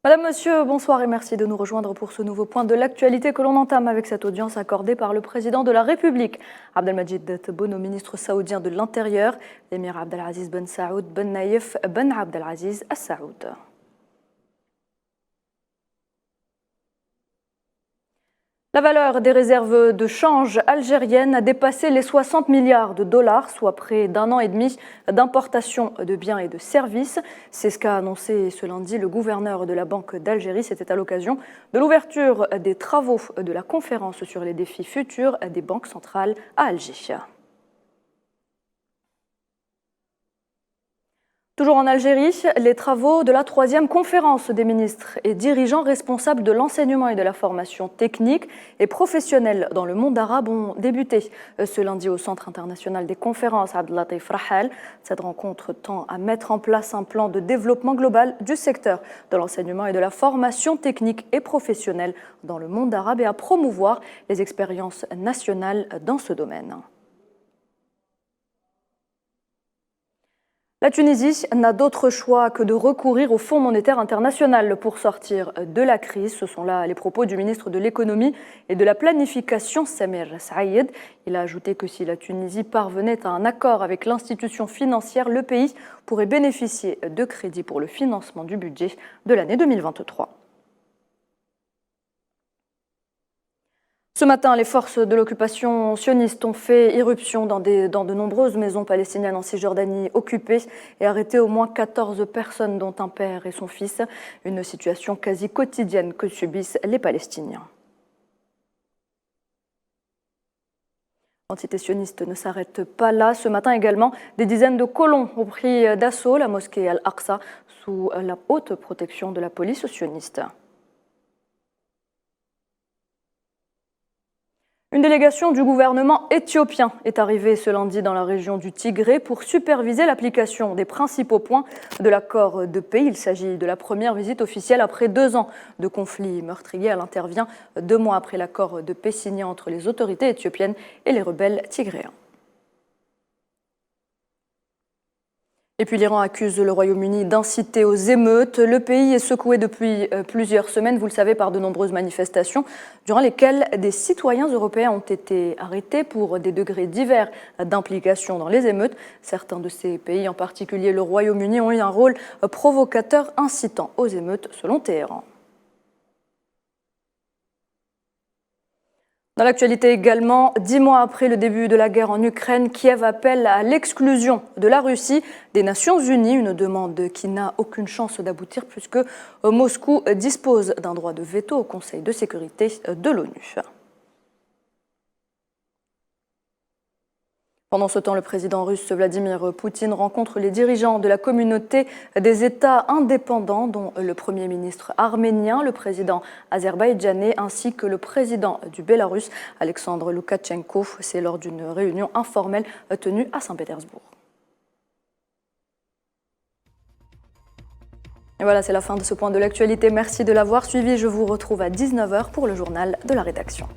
Madame, Monsieur, bonsoir et merci de nous rejoindre pour ce nouveau point de l'actualité que l'on entame avec cette audience accordée par le président de la République, Abdelmajid Tebboune, au ministre saoudien de l'Intérieur, l'émir Abdelaziz Ben Saoud Ben Naïf Ben Abdelaziz Al Saoud. La valeur des réserves de change algériennes a dépassé les 60 milliards de dollars, soit près d'un an et demi d'importation de biens et de services. C'est ce qu'a annoncé ce lundi le gouverneur de la Banque d'Algérie. C'était à l'occasion de l'ouverture des travaux de la conférence sur les défis futurs des banques centrales à Alger. Toujours en Algérie, les travaux de la 3e conférence des ministres et dirigeants responsables de l'enseignement et de la formation technique et professionnelle dans le monde arabe ont débuté ce lundi au Centre international des conférences Abdelatif Rahal. Cette rencontre tend à mettre en place un plan de développement global du secteur de l'enseignement et de la formation technique et professionnelle dans le monde arabe et à promouvoir les expériences nationales dans ce domaine. La Tunisie n'a d'autre choix que de recourir au Fonds monétaire international pour sortir de la crise. Ce sont là les propos du ministre de l'économie et de la planification, Samir Saïed. Il a ajouté que si la Tunisie parvenait à un accord avec l'institution financière, le pays pourrait bénéficier de crédits pour le financement du budget de l'année 2023. Ce matin, les forces de l'occupation sioniste ont fait irruption dans de nombreuses maisons palestiniennes en Cisjordanie occupées et arrêté au moins 14 personnes, dont un père et son fils. Une situation quasi quotidienne que subissent les Palestiniens. L'entité sioniste ne s'arrête pas là. Ce matin également, des dizaines de colons ont pris d'assaut la mosquée Al-Aqsa sous la haute protection de la police sioniste. Une délégation du gouvernement éthiopien est arrivée ce lundi dans la région du Tigré pour superviser l'application des principaux points de l'accord de paix. Il s'agit de la première visite officielle après 2 ans de conflit meurtrier. Elle intervient 2 mois après l'accord de paix signé entre les autorités éthiopiennes et les rebelles tigréens. Et puis l'Iran accuse le Royaume-Uni d'inciter aux émeutes. Le pays est secoué depuis plusieurs semaines, vous le savez, par de nombreuses manifestations, durant lesquelles des citoyens européens ont été arrêtés pour des degrés divers d'implication dans les émeutes. Certains de ces pays, en particulier le Royaume-Uni, ont eu un rôle provocateur incitant aux émeutes, selon Téhéran. Dans l'actualité également, 10 mois après le début de la guerre en Ukraine, Kiev appelle à l'exclusion de la Russie des Nations Unies, une demande qui n'a aucune chance d'aboutir puisque Moscou dispose d'un droit de veto au Conseil de sécurité de l'ONU. Pendant ce temps, le président russe Vladimir Poutine rencontre les dirigeants de la communauté des États indépendants, dont le Premier ministre arménien, le président azerbaïdjanais ainsi que le président du Bélarus, Alexandre Loukachenko. C'est lors d'une réunion informelle tenue à Saint-Pétersbourg. Et voilà, c'est la fin de ce point de l'actualité. Merci de l'avoir suivi. Je vous retrouve à 19 h pour le journal de la rédaction.